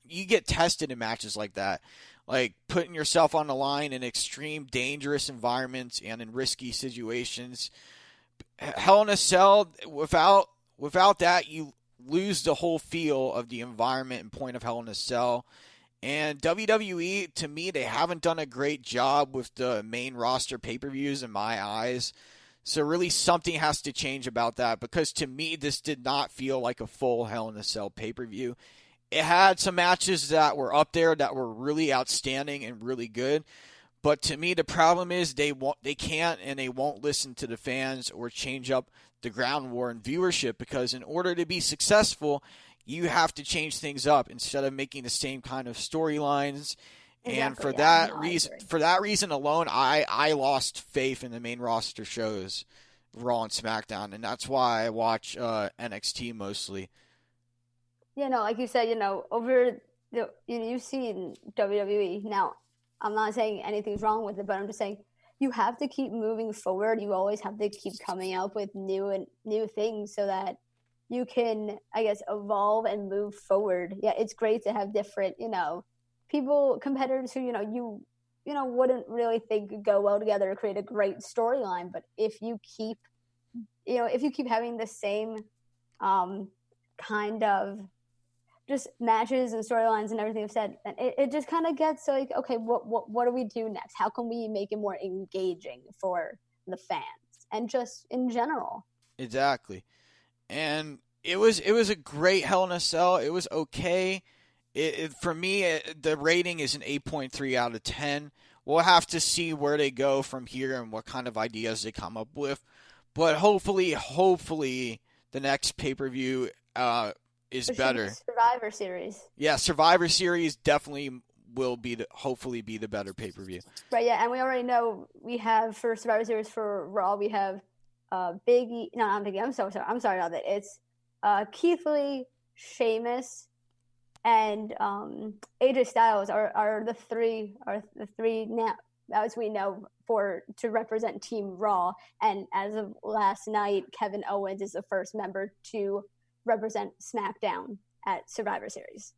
you get tested in matches like that, like putting yourself on the line in extreme dangerous environments and in risky situations. Hell in a Cell, without that, you lose the whole feel of the environment and point of Hell in a Cell. And WWE, to me, they haven't done a great job with the main roster pay-per-views in my eyes. So really something has to change about that, because to me, this did not feel like a full Hell in a Cell pay-per-view. It had some matches that were up there that were really outstanding and really good. But to me, the problem is they can't and they won't listen to the fans or change up the ground war and viewership, because in order to be successful, you have to change things up instead of making the same kind of storylines. Exactly, and for that reason alone, I lost faith in the main roster shows, Raw and SmackDown, and that's why I watch NXT mostly. You know, like you said, you know, you've seen WWE. Now, I'm not saying anything's wrong with it, but I'm just saying you have to keep moving forward. You always have to keep coming up with new things so that you can, I guess, evolve and move forward. Yeah, it's great to have different, you know, competitors who, you wouldn't really think could go well together to create a great storyline. But if you keep having the same kind of just matches and storylines and everything I've said, it just kind of gets like, okay, what do we do next? How can we make it more engaging for the fans and just in general? Exactly. And it was a great Hell in a Cell. It was okay. For me, the rating is an 8.3 out of 10. We'll have to see where they go from here and what kind of ideas they come up with. But hopefully, the next pay-per-view is better. Survivor Series. Yeah, Survivor Series definitely will hopefully be the better pay-per-view. Right, yeah, and we already know we have for Survivor Series for Raw, we have Big E. No, I'm thinking. I'm so sorry. I'm sorry about that. It's Keith Lee, Sheamus, and AJ Styles are the three now, as we know, to represent Team Raw. And as of last night, Kevin Owens is the first member to represent SmackDown at Survivor Series.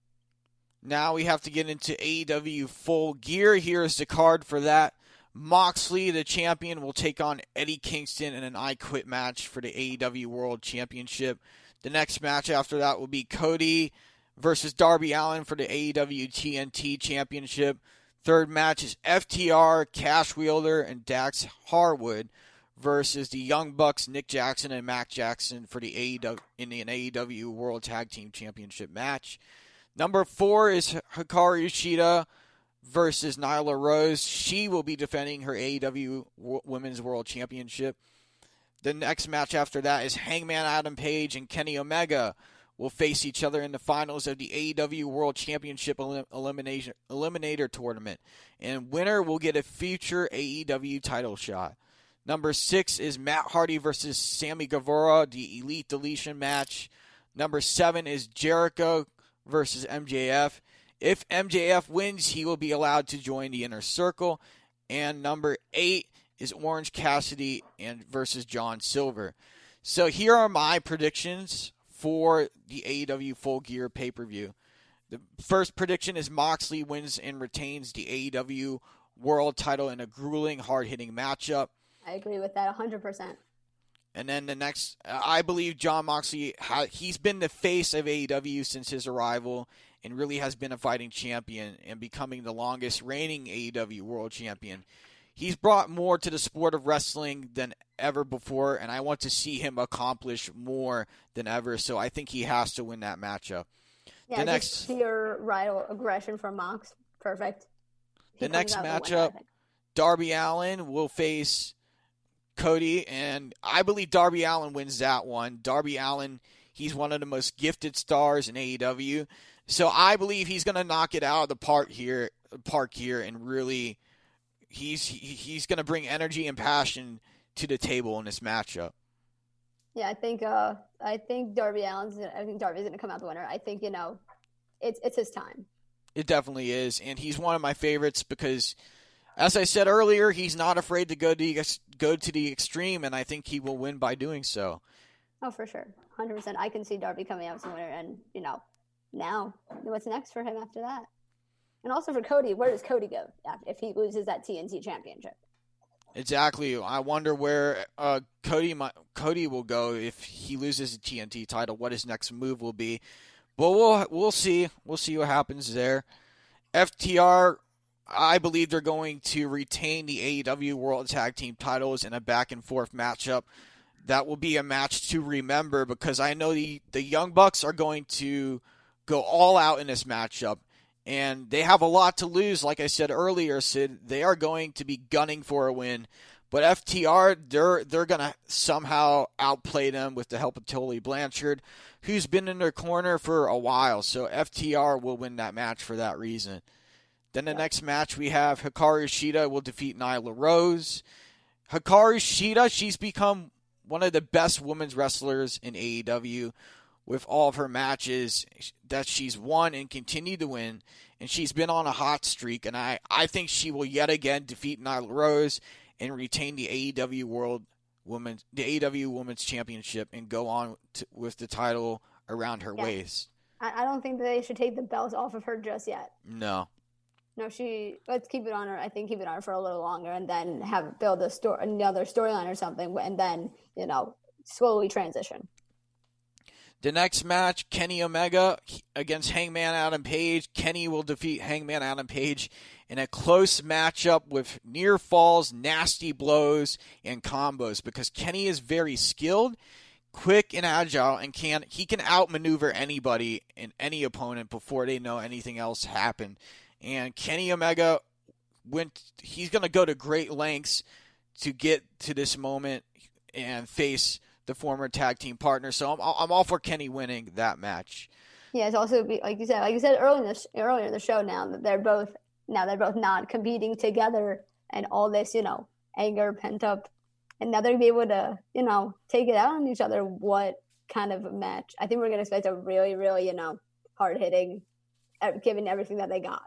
Now we have to get into AEW Full Gear. Here's the card for that. Moxley, the champion, will take on Eddie Kingston in an I Quit match for the AEW World Championship. The next match after that will be Cody versus Darby Allin for the AEW TNT Championship. Third match is FTR, Cash Wheeler, and Dax Harwood versus the Young Bucks, Nick Jackson and Mac Jackson for the AEW World Tag Team Championship match. Number 4 is Hikaru Shida versus Nyla Rose. She will be defending her AEW Women's World Championship. The next match after that is Hangman Adam Page and Kenny Omega will face each other in the finals of the AEW World Championship Eliminator Tournament. And winner will get a future AEW title shot. Number 6 is Matt Hardy versus Sammy Guevara, the Elite Deletion match. Number 7 is Jericho versus MJF. If MJF wins, he will be allowed to join the Inner Circle. And number 8 is Orange Cassidy versus John Silver. So here are my predictions for the AEW Full Gear pay-per-view. The first prediction is Moxley wins and retains the AEW World title in a grueling, hard-hitting matchup. I agree with that 100%. And then the next, I believe Jon Moxley, he's been the face of AEW since his arrival and really has been a fighting champion and becoming the longest reigning AEW World Champion. He's brought more to the sport of wrestling than ever before, and I want to see him accomplish more than ever, so I think he has to win that matchup. Yeah, just pure rival aggression from Mox. Perfect. The next matchup, Darby Allin will face Cody, and I believe Darby Allin wins that one. Darby Allin, He's one of the most gifted stars in AEW. So I believe he's going to knock it out of the park here, and really he's going to bring energy and passion to the table in this matchup. Yeah, I think Darby's going to come out the winner. I think, it's his time. It definitely is, and he's one of my favorites because, as I said earlier, he's not afraid to go to the extreme, and I think he will win by doing so. Oh, for sure. 100%. I can see Darby coming out as a winner, and, now what's next for him after that? And also for Cody, where does Cody go if he loses that TNT championship? Exactly. I wonder where Cody will go if he loses the TNT title, what his next move will be. But we'll see. We'll see what happens there. FTR, I believe they're going to retain the AEW World Tag Team titles in a back-and-forth matchup. That will be a match to remember because I know the Young Bucks are going to go all out in this matchup. And they have a lot to lose, like I said earlier, Sid. They are going to be gunning for a win. But FTR, they're going to somehow outplay them with the help of Tully Blanchard, who's been in their corner for a while. So FTR will win that match for that reason. Then the next match we have Hikaru Shida will defeat Nyla Rose. Hikaru Shida, she's become one of the best women's wrestlers in AEW with all of her matches that she's won and continued to win. And she's been on a hot streak. And I think she will yet again defeat Nyla Rose and retain the AEW Women's Championship and go on with the title around her waist. I don't think they should take the belts off of her just yet. No, let's keep it on her. I think keep it on her for a little longer and then build another storyline or something, and then slowly transition. The next match, Kenny Omega against Hangman Adam Page. Kenny will defeat Hangman Adam Page in a close matchup with near falls, nasty blows, and combos because Kenny is very skilled, quick, and agile, and he can outmaneuver anybody and any opponent before they know anything else happened. And Kenny Omega, he's going to go to great lengths to get to this moment and face the former tag team partner. So I'm all for Kenny winning that match. Yeah, it's also like you said earlier in the show. Now that they're both not competing together, and all this anger pent up, and now they're gonna be able to take it out on each other. What kind of a match? I think we're gonna expect a really really hard hitting, giving everything that they got.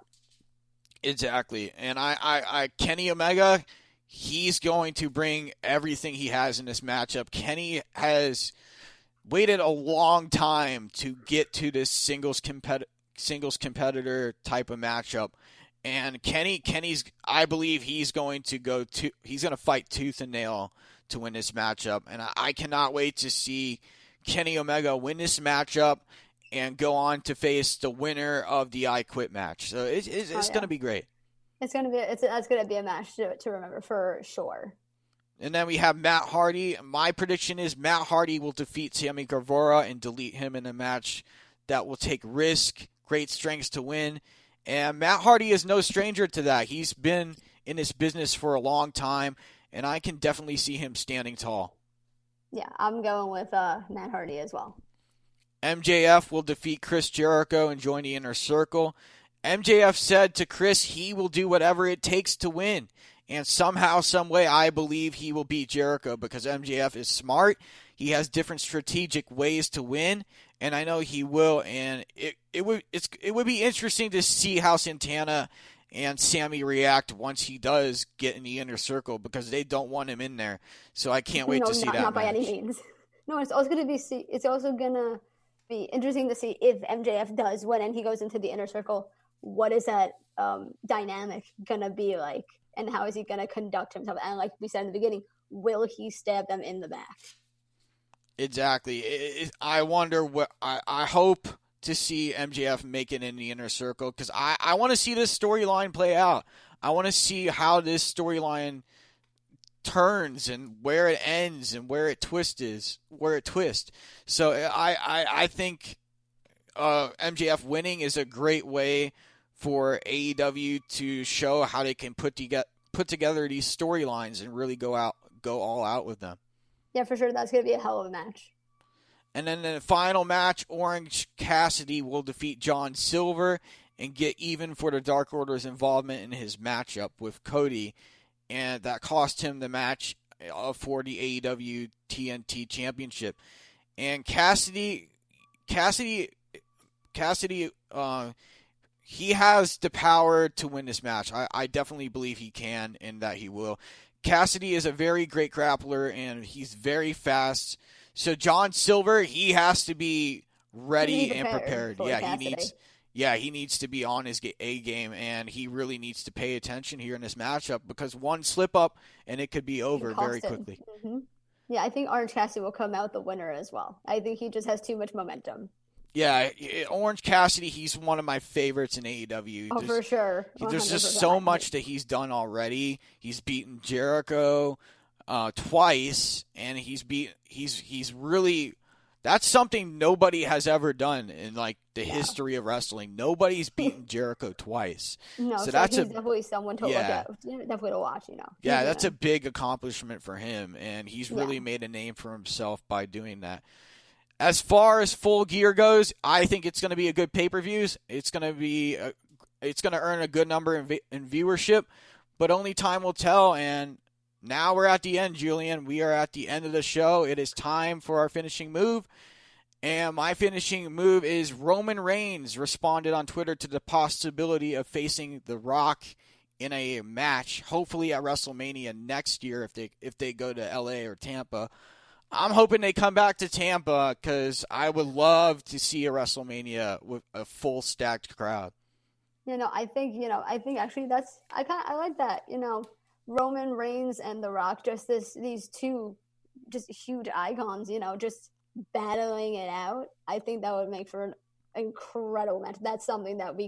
Exactly, and I Kenny Omega, he's going to bring everything he has in this matchup. Kenny has waited a long time to get to this singles competitor type of matchup. And Kenny's I believe he's going to fight tooth and nail to win this matchup. And I cannot wait to see Kenny Omega win this matchup and go on to face the winner of the I Quit match. So it's going to be great. That's going to be a match to remember for sure. And then we have Matt Hardy. My prediction is Matt Hardy will defeat Sammy Guevara and delete him in a match that will take risk, great strengths to win. And Matt Hardy is no stranger to that. He's been in this business for a long time, and I can definitely see him standing tall. Yeah, I'm going with Matt Hardy as well. MJF will defeat Chris Jericho and join the Inner Circle. MJF said to Chris he will do whatever it takes to win. And somehow, some way, I believe he will beat Jericho because MJF is smart. He has different strategic ways to win, and I know he will. And it would be interesting to see how Santana and Sammy react once he does get in the Inner Circle because they don't want him in there. So I can't wait to see that. Not by any means. No, it's also going to be interesting to see if MJF does win and he goes into the Inner Circle. What is that dynamic going to be like? And how is he going to conduct himself? And like we said in the beginning, will he stab them in the back? Exactly. I wonder what I hope to see MJF make it in the Inner Circle because I want to see this storyline play out. I want to see how this storyline turns and where it ends and where it twists. So I think MJF winning is a great way for AEW to show how they can put together these storylines and really go all out with them. Yeah, for sure. That's going to be a hell of a match. And then in the final match, Orange Cassidy will defeat John Silver and get even for the Dark Order's involvement in his matchup with Cody. And that cost him the match for the AEW TNT Championship. And Cassidy, he has the power to win this match. I definitely believe he can and that he will. Cassidy is a very great grappler, and he's very fast. So John Silver, he has to be ready and prepared. He needs to be on his A game, and he really needs to pay attention here in this matchup because one slip up and it could be over very quickly. Mm-hmm. Yeah, I think Orange Cassidy will come out the winner as well. I think he just has too much momentum. Yeah, Orange Cassidy, he's one of my favorites in AEW. Oh, for sure. There's just so much that he's done already. He's beaten Jericho twice, and he's really. That's something nobody has ever done in like the history of wrestling. Nobody's beaten Jericho twice. No, so that's he's definitely someone to look at, definitely to watch. Yeah, that's a big accomplishment for him, and he's really made a name for himself by doing that. As far as Full Gear goes, I think it's going to be a good pay-per-views. It's going to earn a good number in viewership, but only time will tell. And now we're at the end, Julian. We are at the end of the show. It is time for our finishing move. And my finishing move is Roman Reigns responded on Twitter to the possibility of facing The Rock in a match, hopefully at WrestleMania next year if they go to LA or Tampa. I'm hoping they come back to Tampa because I would love to see a WrestleMania with a full stacked crowd. I think actually I like that. Roman Reigns and The Rock, just these two just huge icons, just battling it out. I think that would make for an incredible match. That's something that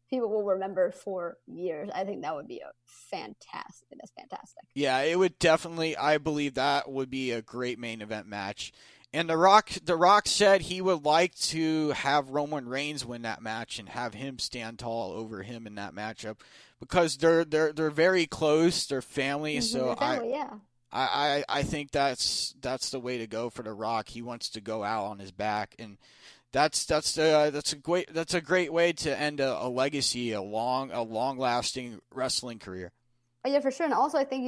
people will remember for years. I think that would be fantastic. That's fantastic. Yeah, it would definitely. I believe that would be a great main event match. And The Rock said he would like to have Roman Reigns win that match and have him stand tall over him in that matchup because they're very close. They're family, so I think that's the way to go for The Rock. He wants to go out on his back, and that's a great way to end a legacy, a long lasting wrestling career. Oh, yeah, for sure. And also I think,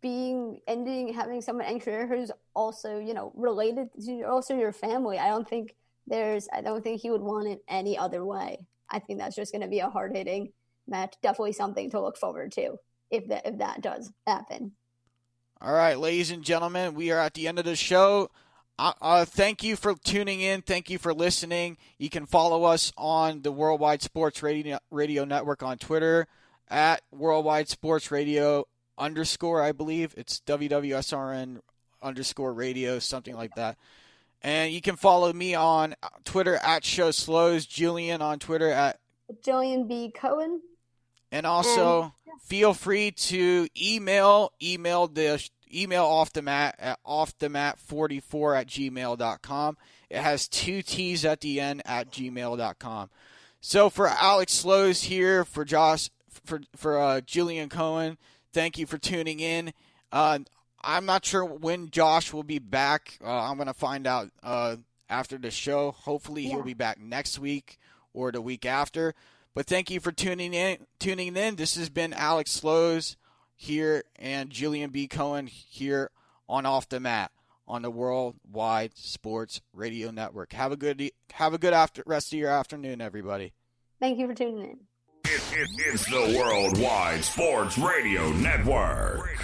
having someone end career who's also, related to also your family. I don't think he would want it any other way. I think that's just going to be a hard hitting match. Definitely something to look forward to if that does happen. All right, ladies and gentlemen, we are at the end of the show. Thank you for tuning in. Thank you for listening. You can follow us on the Worldwide Sports Radio Network on Twitter at Worldwide Sports Radio _ I believe. It's WWSRN _ radio, something like that. And you can follow me on Twitter at Show Slows, Julian on Twitter at Julian B. Cohen. And also feel free to email off the mat at offthemat44@gmail.com. It has 2 T's at the end at gmail.com. So for Alex Slows here, for Josh, for Julian Cohen, thank you for tuning in. I'm not sure when Josh will be back. I'm going to find out after the show. Hopefully he'll be back next week or the week after. But thank you for tuning in. This has been Alex Slows here and Julian B. Cohen here on Off the Mat on the Worldwide Sports Radio Network. Have a good rest of your afternoon, everybody. Thank you for tuning in. It's the Worldwide Sports Radio Network.